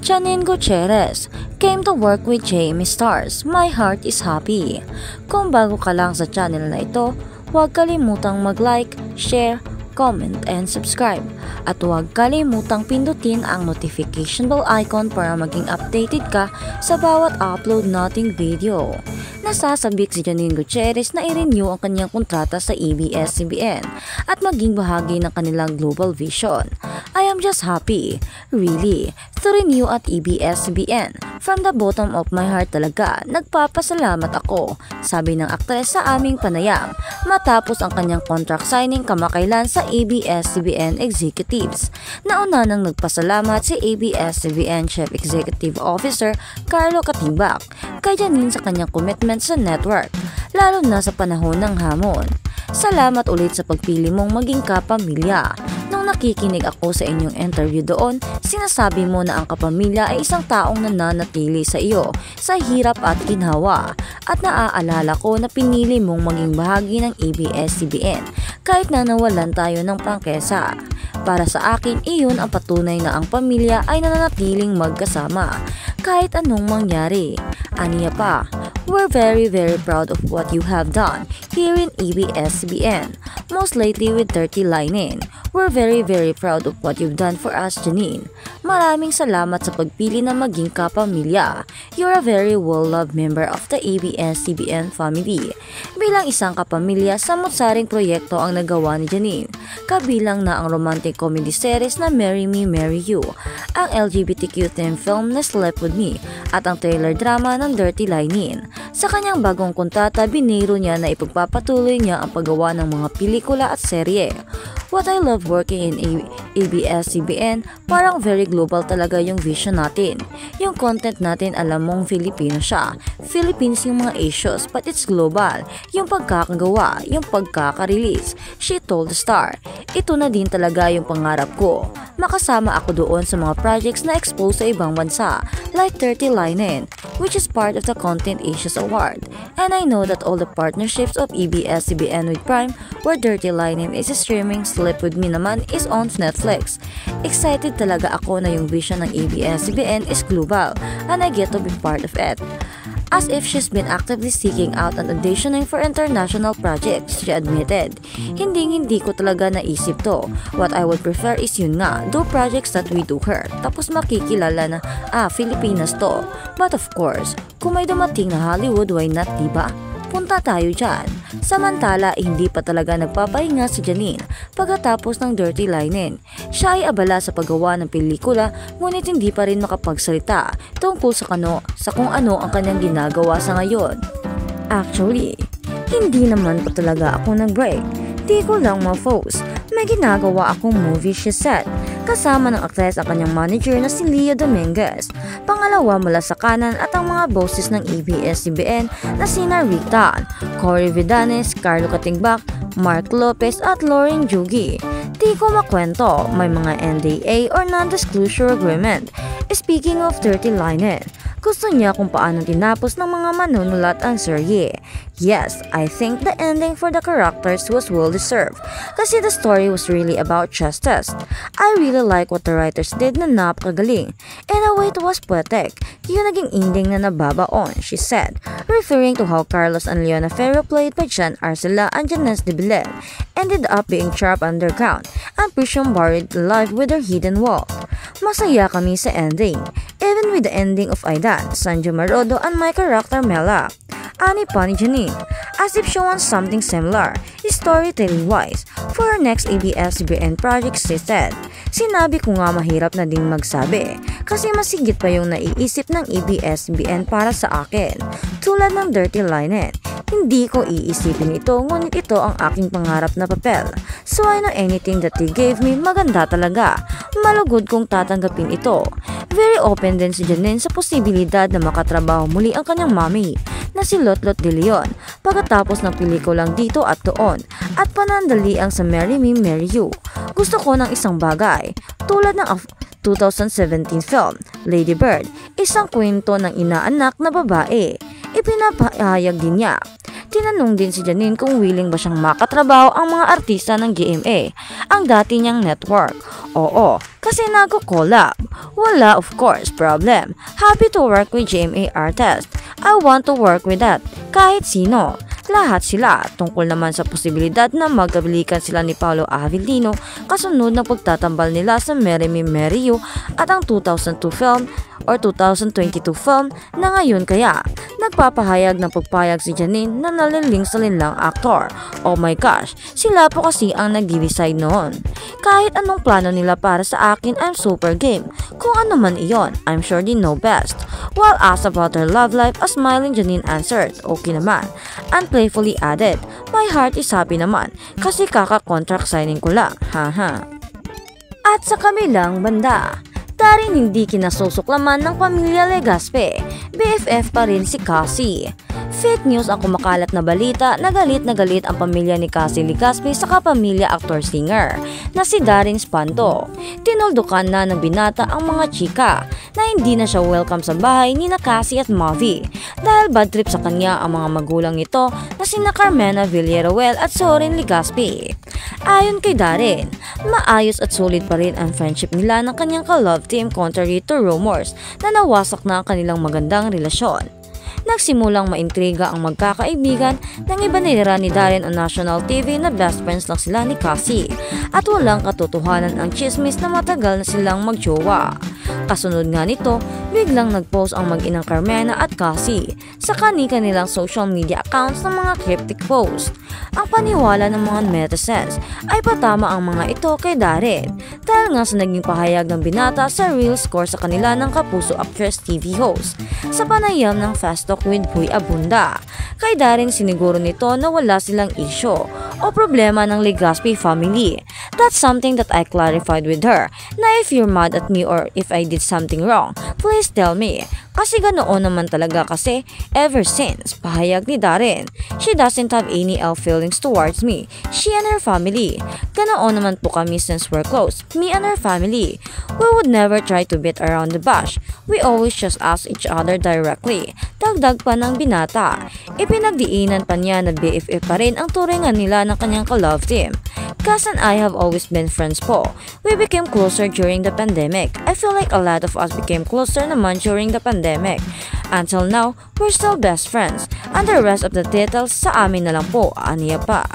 Janine Gutierrez came to work with Jamie Stars. My heart is happy. Kung bago ka lang sa channel na ito, huwag kalimutang mag-like, share, comment, and subscribe. At huwag kalimutang pindutin ang notification bell icon para maging updated ka sa bawat upload nating video. Nasasabik si Janine Gutierrez na i-renew ang kanyang kontrata sa ABS-CBN at maging bahagi ng kanilang global vision. I am just happy, really, to renew at ABS-CBN. From the bottom of my heart talaga, nagpapasalamat ako, sabi ng aktres sa aming panayam matapos ang kanyang contract signing kamakailan sa ABS-CBN executives. Nauna nang nagpasalamat si ABS-CBN Chief Executive Officer Carlo Katimbak kay Janine sa kanyang commitment sa network, lalo na sa panahon ng hamon. Salamat ulit sa pagpili mong maging kapamilya. Nung nakikinig ako sa inyong interview doon, sinasabi mo na ang kapamilya ay isang taong nananatili sa iyo sa hirap at ginhawa. At naaalala ko na pinili mong maging bahagi ng ABS-CBN kahit na nawalan tayo ng prangkesa. Para sa akin, iyon ang patunay na ang pamilya ay nananatiling magkasama kahit anong mangyari. Aniya pa, we're very proud of what you have done here in ABS-CBN, most lately with Dirty Linen. We're very proud of what you've done for us, Janine. Maraming salamat sa pagpili na maging kapamilya. You're a very well-loved member of the ABS-CBN family. Bilang isang kapamilya, samot-saring proyekto ang nagawa ni Janine. Kabilang na ang romantic comedy series na Marry Me, Marry You, ang LGBTQ theme film na Sleep With Me, at ang trailer drama ng Dirty Linen. Sa kanyang bagong kontrata, biniro niya na ipagpapatuloy niya ang paggawa ng mga pelikula at serye. What I love working in ABS-CBN, parang very global talaga yung vision natin. Yung content natin, alam mong Filipino siya. Philippines yung mga issues, but it's global. Yung pagkakagawa, yung pagkaka-release. She told the Star, ito na din talaga yung pangarap ko. Makasama ako doon sa mga projects na expose sa ibang bansa, like Dirty Linen, which is part of the Content Asia's Award. And I know that all the partnerships of ABS-CBN with Prime, where Dirty Linen is streaming, Sleep With Me naman is on Netflix. Excited talaga ako na yung vision ng ABS-CBN is global and I get to be part of it. As if she's been actively seeking out and auditioning for international projects, she admitted. Hindi ko talaga naisip to. What I would prefer is yun nga, do projects that we do her. Tapos makikilala na, Filipinas to. But of course, kung may dumating na Hollywood, why not, diba? Punta tayo dyan. Samantala, hindi pa talaga nagpapahinga si Janine pagkatapos ng Dirty Linen. Siya ay abala sa paggawa ng pelikula, ngunit hindi pa rin makapagsalita tungkol sa kung ano ang kanyang ginagawa sa ngayon. Actually, hindi naman pa talaga ako nag-break. Di ko lang ma-focus. May ginagawa akong movie, she said. Kasama ng aktres ang kanyang manager na si Leo Dominguez. Pangalawa mula sa kanan at ang mga boses ng ABS-CBN na sina Rick Tan, Cory Vidanes, Carlo Katimbak, Mark Lopez at Lauren Jugi. Di ko makwento, may mga NDA or non-disclosure agreement. Speaking of Dirty Linen, gusto niya kung paano tinapos ng mga manunulat ang serye. Yes, I think the ending for the characters was well-deserved kasi the story was really about justice. I really like what the writers did na napakagaling. In a way, it was poetic. Yung naging ending na nababaon, she said, referring to how Carlos and Leona Ferro, played by Jan Arcela and Janez de Bilel, ended up being trapped underground and prison buried alive with their hidden wealth. Masaya kami sa ending, even with the ending of Aidan, Sanjo Marodo, and my character Mela. Ani pa ni Janine, as if she wants something similar, storytelling-wise, for her next ABS-CBN project, she said. Sinabi ko nga mahirap na ding magsabi, kasi masigit pa yung naiisip ng ABS-CBN para sa akin. Tulad ng Dirty Linen, hindi ko iisipin ito, ngunit ito ang aking pangarap na papel. So I know anything that they gave me, maganda talaga. Malugod kong tatanggapin ito. Very open din si Janine sa posibilidad na makatrabaho muli ang kanyang mami na si Lotlot de Leon pagkatapos ng pelikulang dito at doon at panandaliang sa Marry Me, Marry You. Gusto ko ng isang bagay tulad ng 2017 film Lady Bird, isang kwento ng inaanak na babae. Ipinapahayag din niya, Tinanong din si Janine kung willing ba siyang makatrabaho ang mga artista ng GMA, ang dati niyang network. Oo, kasi nagko-collab. Wala, of course, problem. Happy to work with GMA artists. I want to work with that. Kahit sino. Lahat sila. Tungkol naman sa posibilidad na magkabilikan sila ni Paolo Avellino kasunod ng pagtatambal nila sa Marry Me Marry You at ang 2002 film or 2022 film na ngayon kaya nagpapahayag ng pagpayag si Janine na naliling sa linlang aktor. Oh my gosh, sila po kasi ang nag-decide noon. Kahit anong plano nila para sa akin, I'm super game. Kung ano man iyon, I'm sure they know best. While asked about her love life, a smiling Janine answered, okay naman, and playfully added, my heart is happy naman kasi kaka-contract signing ko lang, haha. At sa kamilang banda, rin hindi kinasusuklaman ng pamilya Legaspi, BFF pa rin si Cassie. Fake news ang kumakalat na balita na galit ang pamilya ni Cassie Legaspi sa kapamilya actor-singer na si Darin Espanto. Tinuldukan na ng binata ang mga chika na hindi na siya welcome sa bahay ni na Cassie at Mavi dahil bad trip sa kanya ang mga magulang nito na sina Carmena Villaruel at Soren Legaspi. Ayon kay Darin, maayos at solid pa rin ang friendship nila ng kanyang ka-love team contrary to rumors na nawasak na ang kanilang magandang relasyon. Nagsimulang maintriga ang magkakaibigan nang ibanira ni Darin on national TV na best friends lang sila ni Cassie at walang katotohanan ang chismis na matagal na silang magjowa. Kasunod nga nito, biglang nagpost ang mag-inang Carmena at Cassie sa kanilang social media accounts ng mga cryptic post. Ang paniwala ng mga netizens ay patama ang mga ito kay Darin dahil nga sa naging pahayag ng binata sa real score sa kanila ng kapuso actress TV host sa panayam ng Fast Talk with Huy Abunda. Kay Darin siniguro nito na wala silang issue o problema ng Legaspi family. That's something that I clarified with her na if you're mad at me or if I did something wrong, please tell me. Kasi ganoon naman talaga kasi ever since, pahayag ni Darin. She doesn't have any ill feelings towards me. She and her family. Ganoon naman po kami since we're close. Me and her family. We would never try to beat around the bush. We always just ask each other directly. Dagdag pa ng binata. Ipinagdiinan pa niya na BFF pa rin ang turingan nila ng kanyang ka-love team. Cass and I have always been friends po. We became closer during the pandemic. I feel like a lot of us became closer naman during the pandemic. Until now, we're still best friends. And the rest of the details sa amin na lang po, aniya pa.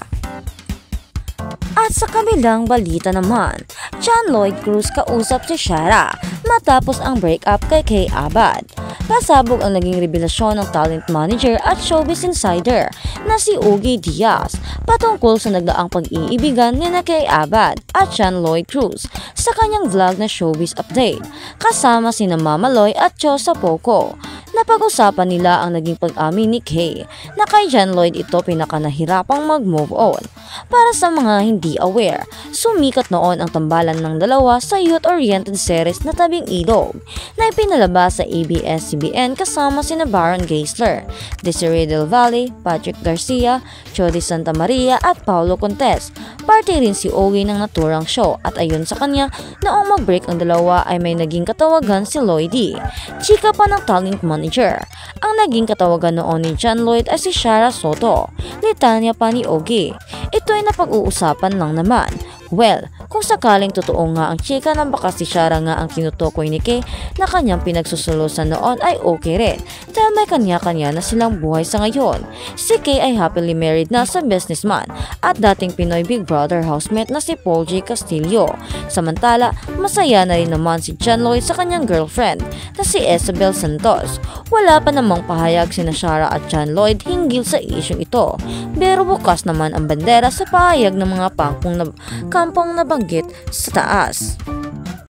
At sa kabilang balita naman, John Lloyd Cruz kausap si Shara matapos ang breakup kay Kay Abad. Pasabog ang naging revelasyon ng talent manager at showbiz insider na si Ogie Diaz patungkol sa nagdaang pag-iibigan ni na Kay Abad at John Lloyd Cruz sa kanyang vlog na showbiz update kasama sina Mama Loy at Chosa Poco. Napag-usapan nila ang naging pag-amin ni Kay na kay John Lloyd ito pinakanahirapang mag-move on. Para sa mga hindi aware, sumikat noon ang tambalan ng dalawa sa youth-oriented series na Tabing Ilog na ipinalabas sa ABS-CBN kasama sina Baron Geisler, Desiree Del Valle, Patrick Garcia, Jody Santa Maria at Paulo Contes. Parte rin si Ogie ng naturang show at ayon sa kanya, noong mag-break ang dalawa ay may naging katawagan si Lloydie. Chika pa ng talent manager. Ang naging katawagan noon ni John Lloyd ay si Shara Soto, litanya pa ni Ogie. Ito ay napag-uusapan lang naman. Well, kung sakaling totoo nga ang chika na baka si Shara nga ang tinutukoy ni Kay na kanyang pinagsusulusan noon ay okay rin dahil may kanya-kanya na silang buhay sa ngayon. Si Kay ay happily married na sa businessman at dating Pinoy Big Brother housemate na si Paul J. Castillo. Samantala, masaya na rin naman si John Lloyd sa kanyang girlfriend na si Isabel Santos. Wala pa namang pahayag sina Shara at John Lloyd hinggil sa isyong ito. Pero bukas naman ang bandera sa pahayag ng mga kampong nabanggit sa taas.